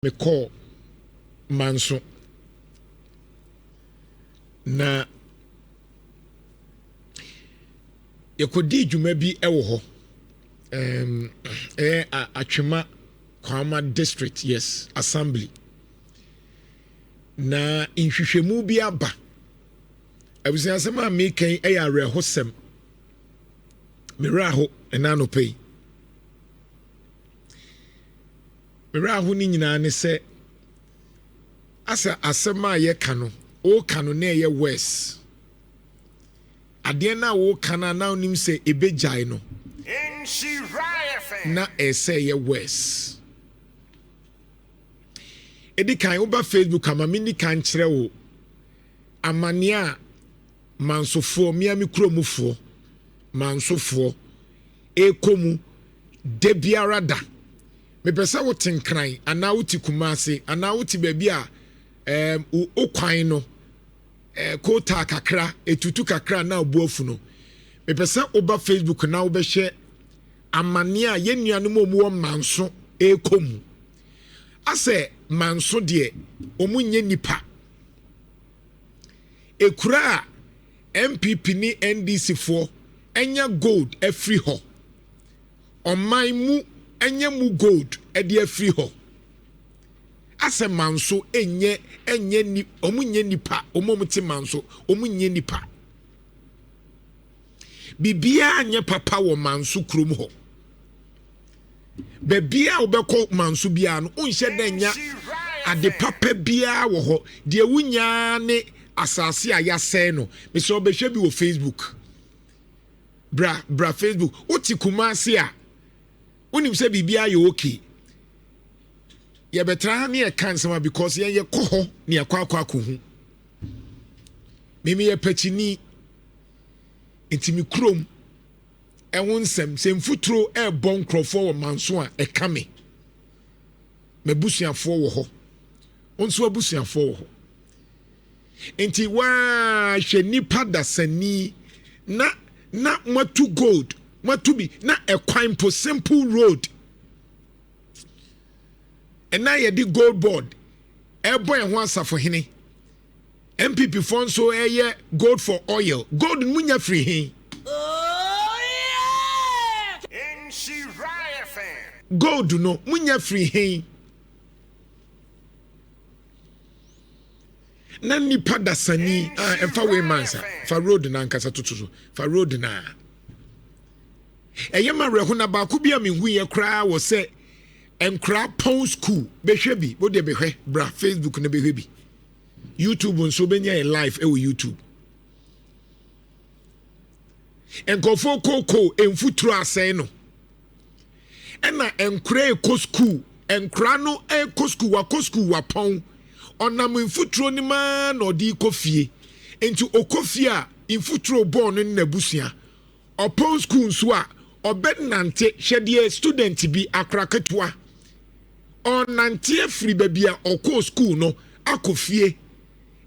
me call Manso na yekodi dwuma bi ewo ho atwema Kwama district, yes, assembly na nhwehwemu bi aba abusia sema meken eyare hosem miraho enano pay miraho ni nyina ne se asa asema ye kano o kano na ye west ade na wo kana na onim se ebejai no na ese ye west edi kan oba Facebook ama mini kan kire wo amania mansofo miami kromufo mansofo ekomu debiara da me pesa wo tenkran ana wo ti kumase ana wo ti baabi a okwan no kota kakra etutu kakra na obuafu no me pesa oba Facebook na wo be hye amania yenuanom omuwo manso ekomu ase manso de omunye nipa ekura MPP ni NDC for enya gold every ho oman mu enya mu gold e de every ho ase manso enye ni omunye nipa omomti manso omunye nipa bibia anya papa wo manso krom ho bebia obekọ manso bia no unhye danya ade papa bia wo ho de wunya ne asase a yasɛ no me so obehwe bi wo Facebook bra Facebook oti kumase a unim se bibia ye okay ye betra na ye kan sama because ye kɔ ho na ye kwakwa kohu mimi ye pachini intimi krom ɛwon nsɛm sɛ mfuturo ɛbɔ nkrɔfo wɔ manso a ɛka me mabusuafo wɔ hɔ onso abusuafo wɔ hɔ enti wa hwɛ nipa dasani na matu gold matu bi na ɛkwan po simple road ɛna yɛ di gold board ɛbɔ ɛho asafo hene MPP fo nso ɛyɛ gold for oil gold munya free he gold no munya free he na nipa dasani efa we mansa fa road na nkasa tutuso fa road na eyema reho na ba ko bia me hu ye kra wo se enkra pon school behwe bi bo de behwe bra Facebook na behwe bi YouTube nso benya e live e wo YouTube enkofo koko emfuturo asɛn no ena enkra eko school enkra no eko school wa pon onam mfuturo ni ma na odi kofie enti okofie a mfuturo born na busua opon school nso a obednante hwede student bi akraketwa onante afri babia okọ school no akofie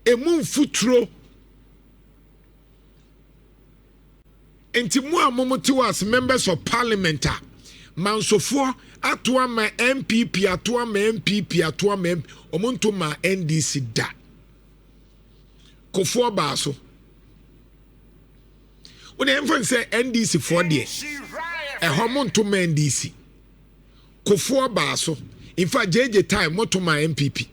emu mfuturo enti mu amomote was members of parliament a mansofo atoa ma MPP atoa ma MPP atoa ma omonto ma NDC da kofo baaso wona emfon se NDC for de homonto ma NDC kofo baaso in fact JJ time moto ma MPP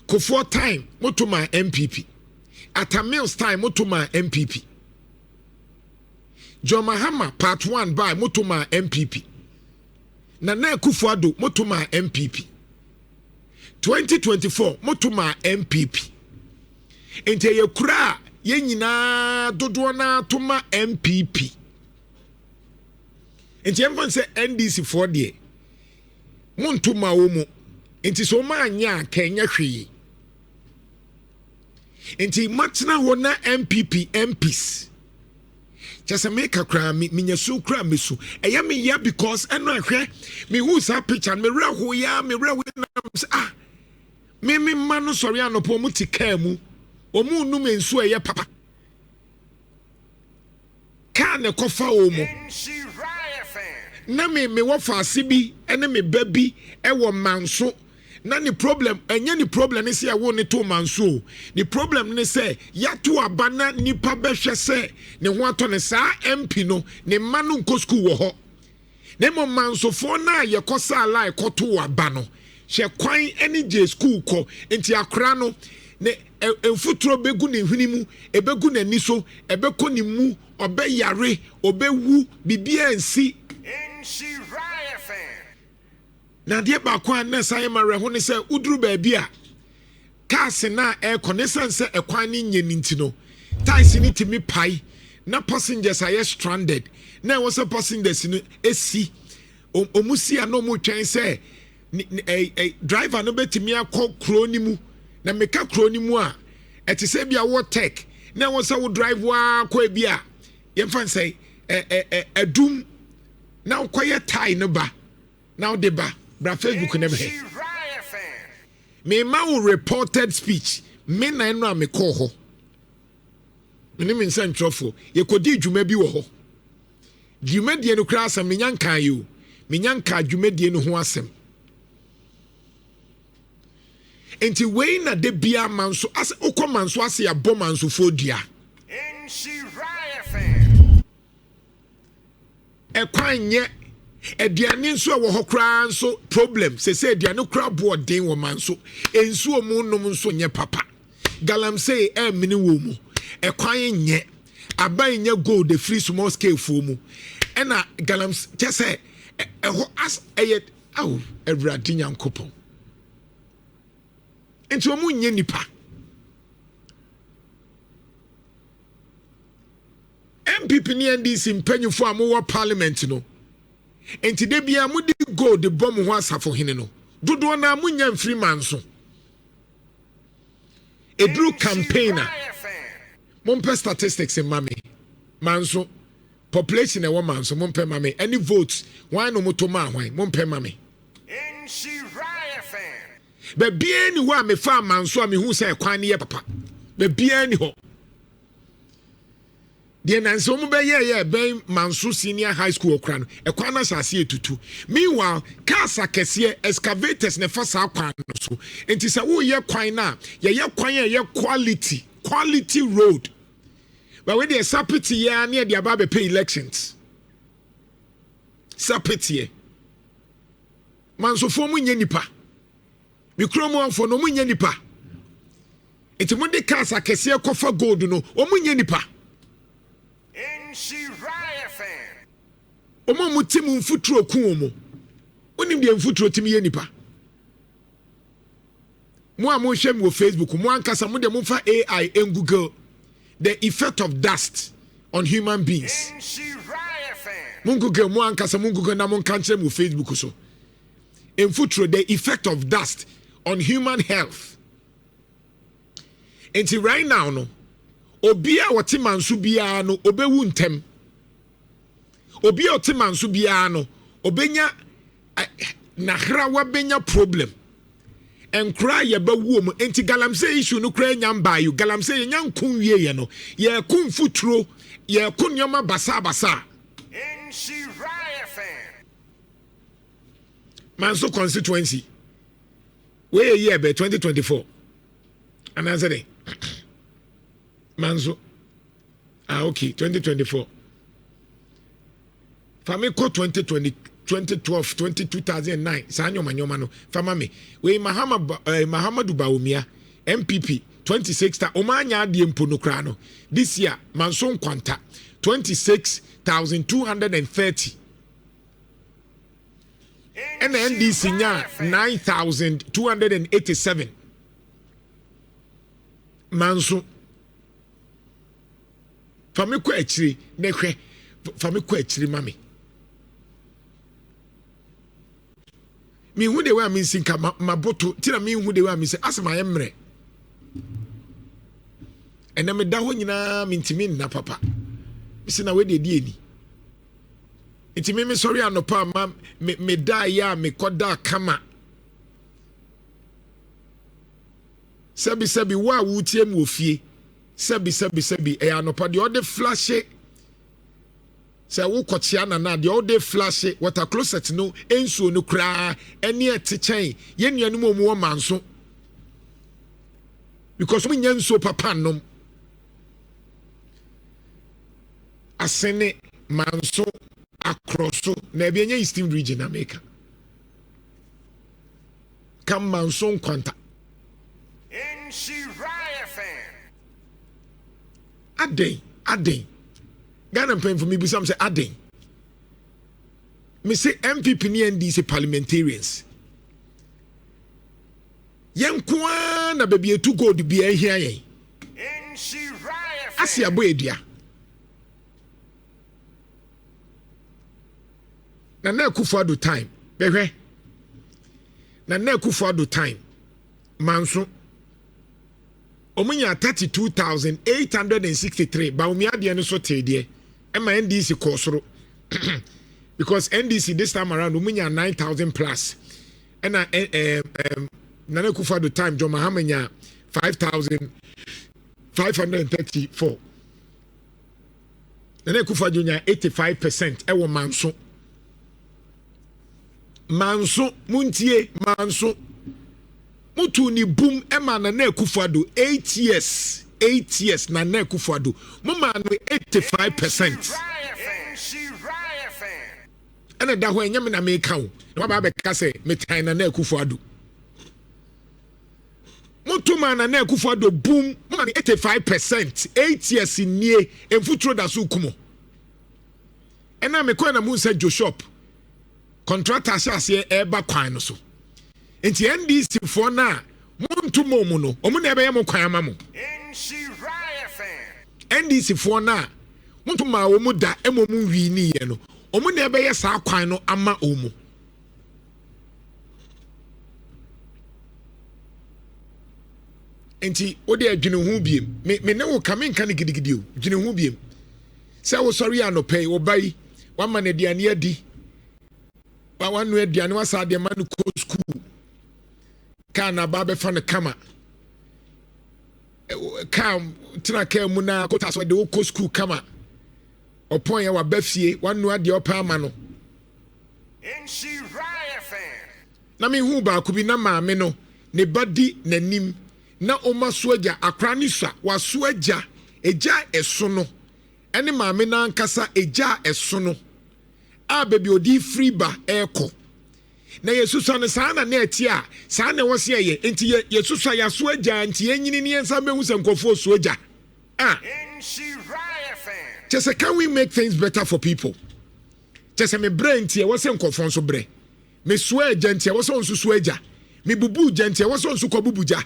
kofo time moto ma MPP atamils time moto ma MPP John Mahama part 1 by Motoma MPP. Nana Kufuado Motoma MPP. 2024 Motoma MPP. Ente ye kura ye nyina dodo na toma MPP. Ente emfan se NDC for de. Montoma wo mu. Ente so ma anya Kenya hwe. Ente matna ho na MPP MPs. Just make a crime, me so cram me so. I am here because I know me who's a picture, me real who ya, me real with me man sorry, I no pomuti kemu, or moon no men so ya papa. Can a cofa omo. na me wo faase bi ene me ba bi e wo Manso na ni problem enye ni problem ne se ya wo ne to Manso the problem ne se ya to aba na nipa behwe se ne ho ato ne saa MP no ne ma no nko school wo ho ne mo Manso fo na ye kosa ala e koto aba no hye kwan ene je school ko enti akra no ne enfutro begu ne hwini mu ebegu n'ani so ebeko ne mu obe yare obewu bibia nsi Nhyira na de ba kwa na sai mare ho ne se uduru ba bia cars na e konesan se ekwan ne nyeni ntino tais ni timi pai na passengers are stranded na wo se passengers no esi omusi ano mu twen se driver no betimi akọ kro ni mu na meka kro ni mu a eti se bia wo tech na wo se wo drive wa kwa bia ye fan say adum na koye tie no ba na de ba bra Facebook na be me ma wo reported speech me na no a me call ho me me nsan trofo ye kodi dwuma bi wo ho dwuma die no kra asem me nyanka yo me nyanka dwuma die no ho asem enti we na de bia Manso as okọ Manso ase ya bọ Manso fodua ekwanye aduane nso wo ho kra nso problem se aduane kra bo den wo Manso ensuo mu nom nso nye papa galamsey mini wo mu ekwanye nye aban nye gold the free small scale fo mu ena galams tese ho as eyet aw ewrade nyankopon enti o mu nye nipa MPP ni NDC mpanyufo amowa parliament no enti de bia mudi go de bom ho asafo hene no dodo na munya mfiri Manso edru campaigner mompe statistics in mame Manso population e wo Manso mompe mame any votes why no motoma hwan mompe mame be bia ni ho a me fa Manso a me hu se kwan ne ye papa be bia ni ho de nanso mu be ye ben Manso senior high school okra no e kwan na sase etutu meanwhile cars akese excavators ne fa sa kwan no so enti se wo ye kwan na ye kwan ye quality road but when they sapiti ya near the above pay elections sapiti Manso fo mu nya nipa mikromo fo no mu nya nipa enti mo de cars akese kofa gold no o mu nya nipa Omo mutimu mfuturo ku omo onim de mfuturo timi ye nipa mo amo hwem wo Facebook mo ankasa mo de mo fa AI and Google the effect of dust on human beings mo Google mo ankasa mo Google na mo kanche mo Facebook so mfuturo the effect of dust on human health and right now no obi a wote Manso bia no obewu ntem obi a wote Manso bia no obenya nahra wa benya problem enkra ye bawu mu enti galamsey issue no kra nyamba yu galamsey nyankun wie ye no ye kun futuro ye kun nyoma basa Manso constituency we year be 2024 and answer day Manso okay 2024 Famiko 2020 2012 2009 sanyo manyoma no fama me we Mahamadu Bawumia MPP 26 omanya ade mpo no kra no this year Manso nkwanta 26,230 and NDC nya 9,287 Manso Famiko echiri nehwe Famiko echiri mami mi hu de wa mi sinka maboto tira mi hu de wa mi se asema ye mre ena me da ho nyina mi ntimi na papa mi se na we de die ni ntimi mi sorry anopa ma me da ya me koda kama sebi wa wutie mu ofie sebi e anopa de ode flash say wo kochia na de all day flash water closet no ensuo no kra ene etichen ye nuanum omu manso because we nyanso papa nom asene manso across na ebienya eastern region America kam manso kwanta Nhyira Aden Ghana paying for me but some say Aden me say MPP ni NDC parliamentarians yankwa na baby etu gold bi ahia yen Nhyira asia bo edua na Akufo-Addo time behwe na Akufo-Addo time manso omunya 32,863 ba omi ade no so tede e ma NDC kosoro because NDC this time around omunya 9,000 plus and na Akufo-Addo time John Mahamanya 5,534 na Akufo-Addo nya 85% e wo manso muntie manso mutu ni boom ema na Akufo-Addo 8 years na Akufo-Addo mama no 85% ana da ho enyame na me kan na ba be ka say me tan na Akufo-Addo mutu ma na Akufo-Addo boom mama no 85% 8 years nie emfutro da so kumo ena me ko na mu say Joshop contractor ase eba kwan no so enti NDC for na muntu momu no omu na ebe yem kwan ama mo NDC for na muntu ma omu da emomu wi ni ye no omu na ebe ye sa kwan no ama omu enti odi adwene hu biem me ne wo kamen kan gidigidi o dwene hu biem se wo sori anopai wo bai wa ma na diane adi wa wanu aduane wa sa de ma no ko school kana babe fa ne kama kam tina ka mu na ko taso de ko school kama opon ya wa bafie wanu ade opa ama no Nhyira na me hu ba ku bi na maame no ne badi nanim na oma so agya akra ni swa wa so agya eja eso no ene maame na ankasa eja eso no a baby odi free ba eko na yesusa ne sana na eti a sana wo se ye enti yesusa ya so agya enti enyini ne ensa mehu se nkofo so agya just can we make things better for people just me brain tie wo se nkofo so bre me so agya enti wo so so agya me bubu agya enti wo so ko bubuja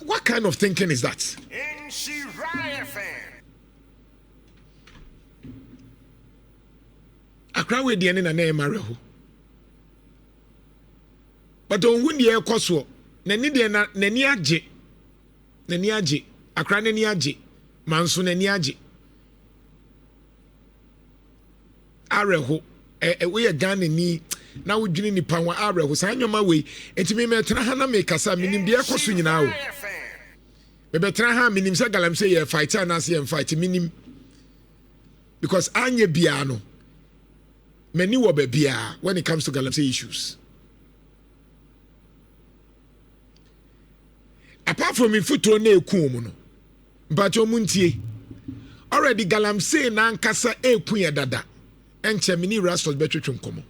what kind of thinking is that akra we de ne na na mareho but on hu de ekoso na ni de na ni age akra na ni age manso na ni age areho we ye Ghana ni na wodwini ni panwa areho sa nyoma we entimi metena ha na me kasa minim de ekoso nyina o be betena ha minim se galamse ye fight na se ye fight minim because anye bia no many wo bia when it comes to galamsey issues apart from in futuro na eku mu no but omuntie already galamsey na ankasa eku ye dada enche mini rastos betwetwe nkomo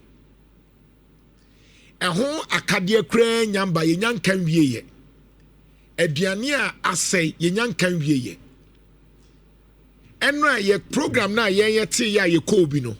eho akade kra nyamba ye nyankan wieye aduane a asai ye nyankan wieye enra ye program na ye te ya ye ko bi no